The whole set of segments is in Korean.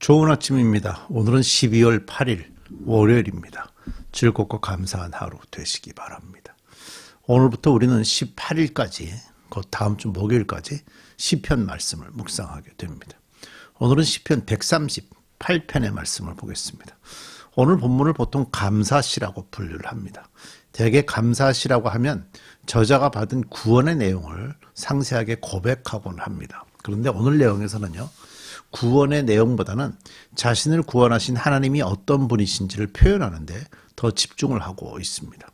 좋은 아침입니다. 오늘은 12월 8일 월요일입니다. 즐겁고 감사한 하루 되시기 바랍니다. 오늘부터 우리는 18일까지 곧 다음 주 목요일까지 시편 말씀을 묵상하게 됩니다. 오늘은 시편 138편의 말씀을 보겠습니다. 오늘 본문을 보통 감사시라고 분류를 합니다. 대개 감사시라고 하면 저자가 받은 구원의 내용을 상세하게 고백하곤 합니다. 그런데 오늘 내용에서는요, 구원의 내용보다는 자신을 구원하신 하나님이 어떤 분이신지를 표현하는데 더 집중을 하고 있습니다.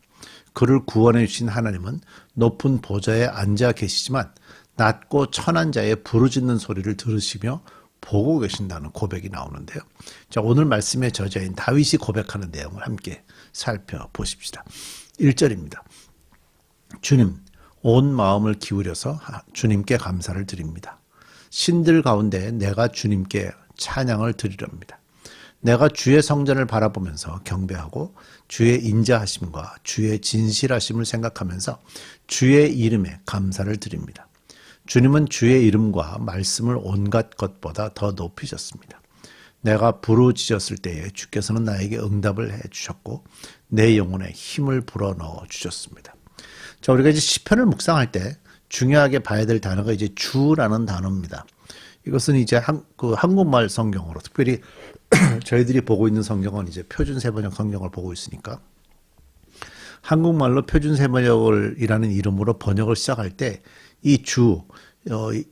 그를 구원해 주신 하나님은 높은 보좌에 앉아 계시지만 낮고 천한 자의 부르짖는 소리를 들으시며 보고 계신다는 고백이 나오는데요. 자, 오늘 말씀의 저자인 다윗이 고백하는 내용을 함께 살펴보십시다. 1절입니다. 주님, 온 마음을 기울여서 주님께 감사를 드립니다. 신들 가운데 내가 주님께 찬양을 드리렵니다. 내가 주의 성전을 바라보면서 경배하고 주의 인자하심과 주의 진실하심을 생각하면서 주의 이름에 감사를 드립니다. 주님은 주의 이름과 말씀을 온갖 것보다 더 높이셨습니다. 내가 부르짖었을 때에 주께서는 나에게 응답을 해 주셨고 내 영혼에 힘을 불어넣어 주셨습니다. 자, 우리가 이제 시편을 묵상할 때 중요하게 봐야 될 단어가 이제 주라는 단어입니다. 이것은 이제 한국말 성경으로, 특별히 저희들이 보고 있는 성경은 이제 표준 세번역 성경을 보고 있으니까 한국말로 표준 세번역이라는 이름으로 번역을 시작할 때 이 주,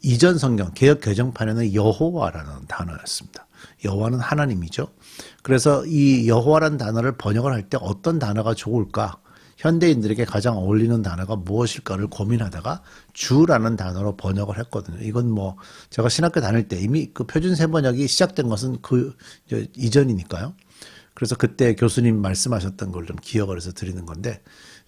이전 성경 개역 개정판에는 여호와라는 단어였습니다. 여호와는 하나님이죠. 그래서 이 여호와라는 단어를 번역을 할 때 어떤 단어가 좋을까? 현대인들에게 가장 어울리는 단어가 무엇일까를 고민하다가 주라는 단어로 번역을 했거든요. 이건 뭐 제가 신학교 다닐 때 이미 그 표준 세번역이 시작된 것은 그 이전이니까요. 그래서 그때 교수님 말씀하셨던 걸 좀 기억을 해서 드리는 건데,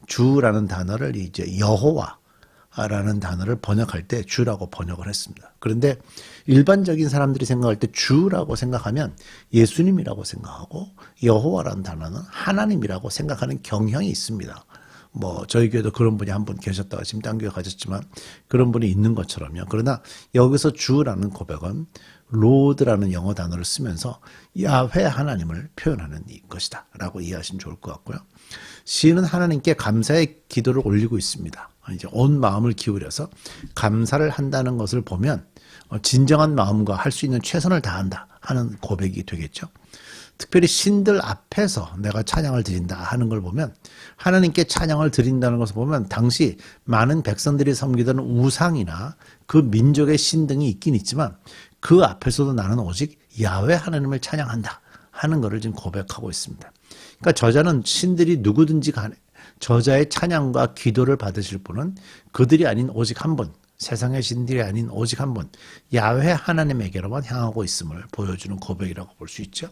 주라는 단어를 이제 여호와라는 단어를 번역할 때 주라고 번역을 했습니다. 그런데 일반적인 사람들이 생각할 때 주라고 생각하면 예수님이라고 생각하고 여호와라는 단어는 하나님이라고 생각하는 경향이 있습니다. 뭐 저희 교회도 그런 분이 한 분 계셨다가 지금 딴 교회 가셨지만 그런 분이 있는 것처럼요. 그러나 여기서 주라는 고백은 로드라는 영어 단어를 쓰면서 야훼 하나님을 표현하는 것이다 라고 이해하시면 좋을 것 같고요. 시인은 하나님께 감사의 기도를 올리고 있습니다. 이제 온 마음을 기울여서 감사를 한다는 것을 보면 진정한 마음과 할 수 있는 최선을 다한다 하는 고백이 되겠죠. 특별히 신들 앞에서 내가 찬양을 드린다 하는 걸 보면, 하나님께 찬양을 드린다는 것을 보면 당시 많은 백성들이 섬기던 우상이나 그 민족의 신 등이 있긴 있지만 그 앞에서도 나는 오직 야훼 하나님을 찬양한다 하는 것을 지금 고백하고 있습니다. 그러니까 저자는 신들이 누구든지 간에 저자의 찬양과 기도를 받으실 분은 그들이 아닌 오직 한 분, 세상의 신들이 아닌 오직 한 분, 야훼 하나님에게로만 향하고 있음을 보여주는 고백이라고 볼 수 있죠.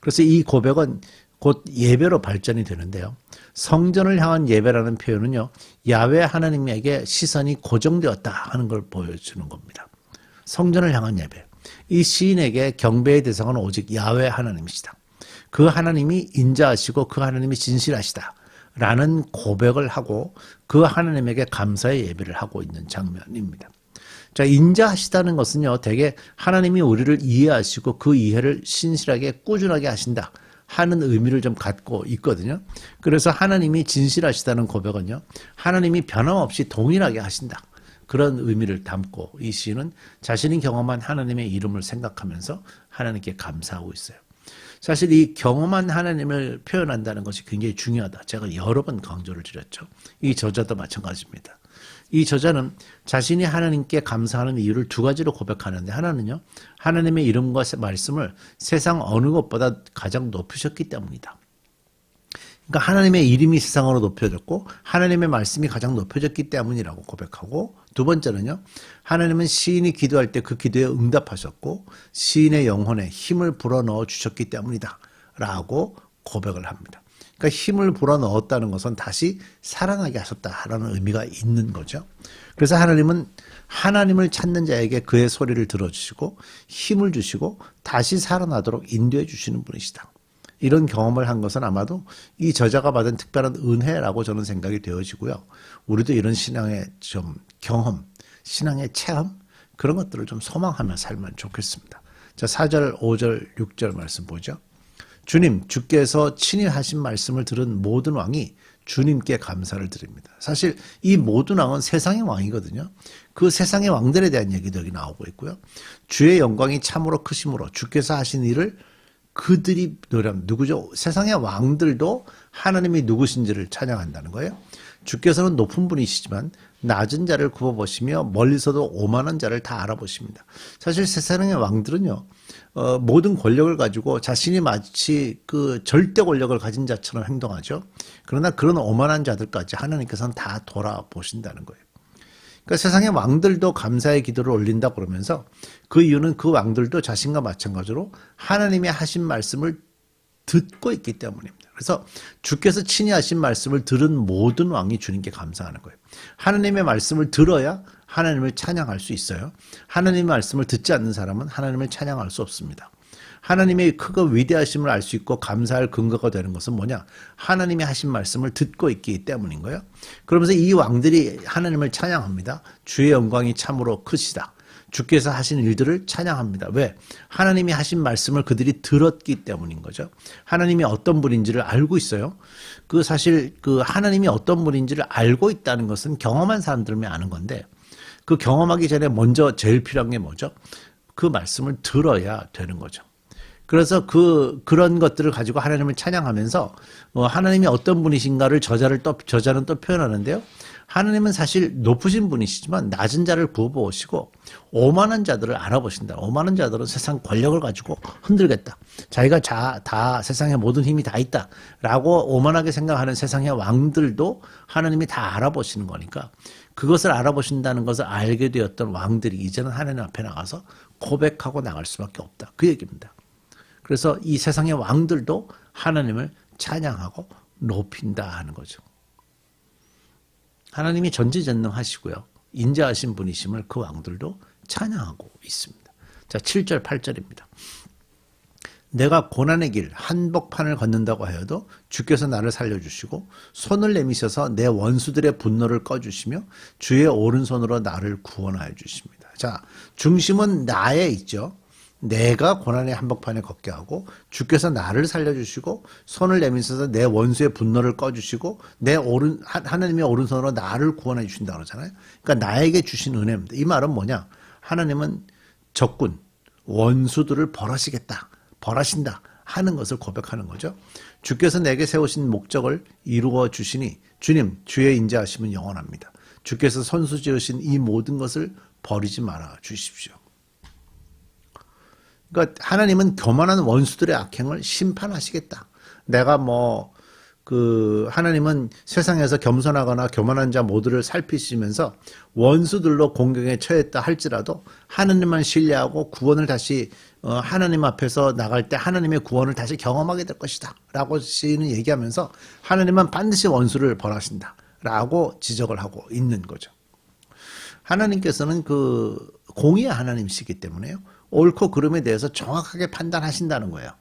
그래서 이 고백은 곧 예배로 발전이 되는데요. 성전을 향한 예배라는 표현은요, 야훼 하나님에게 시선이 고정되었다 하는 걸 보여주는 겁니다. 성전을 향한 예배. 이 시인에게 경배의 대상은 오직 야훼 하나님이시다. 그 하나님이 인자하시고 그 하나님이 진실하시다 라는 고백을 하고 그 하나님에게 감사의 예배를 하고 있는 장면입니다. 자, 인자하시다는 것은요, 대개 하나님이 우리를 이해하시고 그 이해를 신실하게 꾸준하게 하신다 하는 의미를 좀 갖고 있거든요. 그래서 하나님이 진실하시다는 고백은요, 하나님이 변함없이 동일하게 하신다, 그런 의미를 담고 이 시인은 자신이 경험한 하나님의 이름을 생각하면서 하나님께 감사하고 있어요. 사실 이 경험한 하나님을 표현한다는 것이 굉장히 중요하다. 제가 여러 번 강조를 드렸죠. 이 저자도 마찬가지입니다. 이 저자는 자신이 하나님께 감사하는 이유를 두 가지로 고백하는데, 하나는요, 하나님의 이름과 말씀을 세상 어느 것보다 가장 높이셨기 때문이다. 그러니까 하나님의 이름이 세상으로 높여졌고 하나님의 말씀이 가장 높여졌기 때문이라고 고백하고, 두 번째는요, 하나님은 시인이 기도할 때 그 기도에 응답하셨고 시인의 영혼에 힘을 불어넣어 주셨기 때문이다 라고 고백을 합니다. 그러니까 힘을 불어넣었다는 것은 다시 살아나게 하셨다라는 의미가 있는 거죠. 그래서 하나님은 하나님을 찾는 자에게 그의 소리를 들어주시고 힘을 주시고 다시 살아나도록 인도해 주시는 분이시다. 이런 경험을 한 것은 아마도 이 저자가 받은 특별한 은혜라고 저는 생각이 되어지고요. 우리도 이런 신앙의 좀 경험, 신앙의 체험, 그런 것들을 좀 소망하며 살면 좋겠습니다. 자, 4절, 5절, 6절 말씀 보죠. 주님, 주께서 친히 하신 말씀을 들은 모든 왕이 주님께 감사를 드립니다. 사실 이 모든 왕은 세상의 왕이거든요. 그 세상의 왕들에 대한 얘기도 여기 나오고 있고요. 주의 영광이 참으로 크심으로 주께서 하신 일을 그들이 노래하면 누구죠? 세상의 왕들도 하나님이 누구신지를 찬양한다는 거예요. 주께서는 높은 분이시지만 낮은 자를 굽어보시며 멀리서도 오만한 자를 다 알아보십니다. 사실 세상의 왕들은요, 모든 권력을 가지고 자신이 마치 그 절대 권력을 가진 자처럼 행동하죠. 그러나 그런 오만한 자들까지 하나님께서는 다 돌아보신다는 거예요. 그러니까 세상의 왕들도 감사의 기도를 올린다 그러면서 그 이유는 그 왕들도 자신과 마찬가지로 하나님이 하신 말씀을 듣고 있기 때문입니다. 그래서 주께서 친히 하신 말씀을 들은 모든 왕이 주님께 감사하는 거예요. 하나님의 말씀을 들어야 하나님을 찬양할 수 있어요. 하나님의 말씀을 듣지 않는 사람은 하나님을 찬양할 수 없습니다. 하나님의 크고 위대하심을 알 수 있고 감사할 근거가 되는 것은 뭐냐? 하나님이 하신 말씀을 듣고 있기 때문인 거예요. 그러면서 이 왕들이 하나님을 찬양합니다. 주의 영광이 참으로 크시다. 주께서 하신 일들을 찬양합니다. 왜? 하나님이 하신 말씀을 그들이 들었기 때문인 거죠. 하나님이 어떤 분인지를 알고 있어요. 그 사실 그 하나님이 어떤 분인지를 알고 있다는 것은 경험한 사람들만 아는 건데 그 경험하기 전에 먼저 제일 필요한 게 뭐죠? 그 말씀을 들어야 되는 거죠. 그래서 그런 것들을 가지고 하나님을 찬양하면서 하나님이 어떤 분이신가를 저자는 또 표현하는데요. 하나님은 사실 높으신 분이시지만 낮은 자를 구워보시고 오만한 자들을 알아보신다. 오만한 자들은 세상 권력을 가지고 흔들겠다. 자기가 다 세상에 모든 힘이 다 있다. 라고 오만하게 생각하는 세상의 왕들도 하나님이 다 알아보시는 거니까 그것을 알아보신다는 것을 알게 되었던 왕들이 이제는 하나님 앞에 나가서 고백하고 나갈 수밖에 없다. 그 얘기입니다. 그래서 이 세상의 왕들도 하나님을 찬양하고 높인다 하는 거죠. 하나님이 전지전능하시고요. 인자하신 분이심을 그 왕들도 찬양하고 있습니다. 자, 7절, 8절입니다. 내가 고난의 길, 한복판을 걷는다고 하여도 주께서 나를 살려주시고 손을 내미셔서 내 원수들의 분노를 꺼주시며 주의 오른손으로 나를 구원하여 주십니다. 자, 중심은 나에 있죠. 내가 고난의 한복판에 걷게 하고 주께서 나를 살려주시고 손을 내미셔서 내 원수의 분노를 꺼주시고 하나님의 오른손으로 나를 구원해 주신다고 그러잖아요. 그러니까 나에게 주신 은혜입니다. 이 말은 뭐냐? 하나님은 적군, 원수들을 벌하신다 하는 것을 고백하는 거죠. 주께서 내게 세우신 목적을 이루어 주시니 주님, 주의 인자하심은 영원합니다. 주께서 선수 지으신 이 모든 것을 버리지 말아 주십시오. 그러니까 하나님은 교만한 원수들의 악행을 심판하시겠다. 내가 하나님은 세상에서 겸손하거나 교만한 자 모두를 살피시면서 원수들로 공경에 처했다 할지라도 하나님만 신뢰하고 구원을 다시 하나님 앞에서 나갈 때 하나님의 구원을 다시 경험하게 될 것이다 라고 시인은 얘기하면서 하나님은 반드시 원수를 벌하신다 라고 지적을 하고 있는 거죠. 하나님께서는 공의의 하나님이시기 때문에요. 옳고 그름에 대해서 정확하게 판단하신다는 거예요.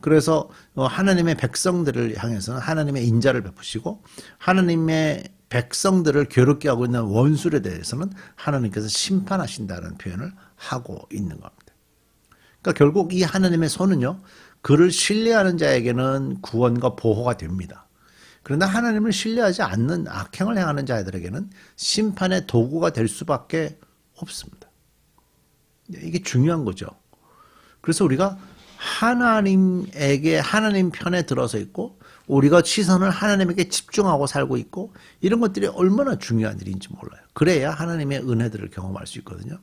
그래서 하나님의 백성들을 향해서는 하나님의 인자를 베푸시고 하나님의 백성들을 괴롭게 하고 있는 원수에 대해서는 하나님께서 심판하신다는 표현을 하고 있는 겁니다. 그러니까 결국 이 하나님의 손은요, 그를 신뢰하는 자에게는 구원과 보호가 됩니다. 그러나 하나님을 신뢰하지 않는 악행을 행하는 자들에게는 심판의 도구가 될 수밖에 없습니다. 이게 중요한 거죠. 그래서 우리가 하나님 편에 들어서 있고 우리가 시선을 하나님에게 집중하고 살고 있고 이런 것들이 얼마나 중요한 일인지 몰라요. 그래야 하나님의 은혜들을 경험할 수 있거든요.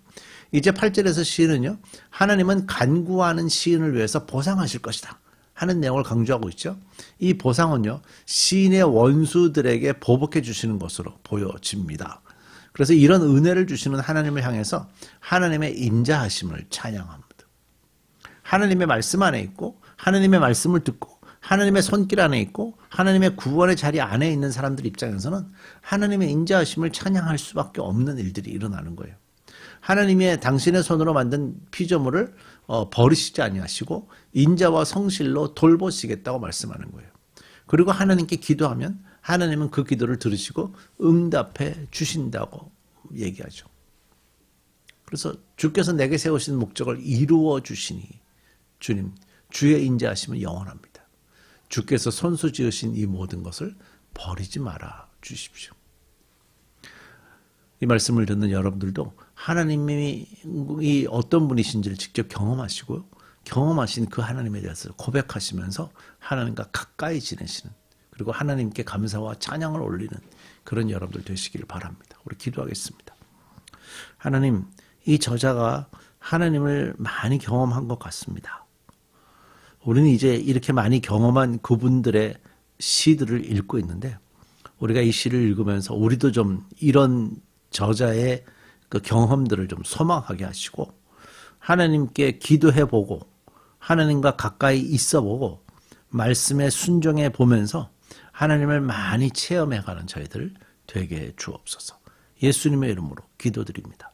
이제 8절에서 시인은요, 하나님은 간구하는 시인을 위해서 보상하실 것이다 하는 내용을 강조하고 있죠. 이 보상은요, 시인의 원수들에게 보복해 주시는 것으로 보여집니다. 그래서 이런 은혜를 주시는 하나님을 향해서 하나님의 인자하심을 찬양합니다. 하나님의 말씀 안에 있고 하나님의 말씀을 듣고 하나님의 손길 안에 있고 하나님의 구원의 자리 안에 있는 사람들 입장에서는 하나님의 인자하심을 찬양할 수밖에 없는 일들이 일어나는 거예요. 하나님의 당신의 손으로 만든 피조물을 버리시지 아니하시고 인자와 성실로 돌보시겠다고 말씀하는 거예요. 그리고 하나님께 기도하면 하나님은 그 기도를 들으시고 응답해 주신다고 얘기하죠. 그래서 주께서 내게 세우신 목적을 이루어 주시니 주님, 주의 인자하심은 영원합니다. 주께서 손수 지으신 이 모든 것을 버리지 말아 주십시오. 이 말씀을 듣는 여러분들도 하나님이 어떤 분이신지를 직접 경험하시고요. 경험하신 그 하나님에 대해서 고백하시면서 하나님과 가까이 지내시는, 그리고 하나님께 감사와 찬양을 올리는 그런 여러분들 되시기를 바랍니다. 우리 기도하겠습니다. 하나님, 이 저자가 하나님을 많이 경험한 것 같습니다. 우리는 이제 이렇게 많이 경험한 그분들의 시들을 읽고 있는데, 우리가 이 시를 읽으면서 우리도 좀 이런 저자의 그 경험들을 좀 소망하게 하시고, 하나님께 기도해보고 하나님과 가까이 있어보고 말씀에 순종해 보면서 하나님을 많이 체험해가는 저희들 되게 주옵소서. 예수님의 이름으로 기도드립니다.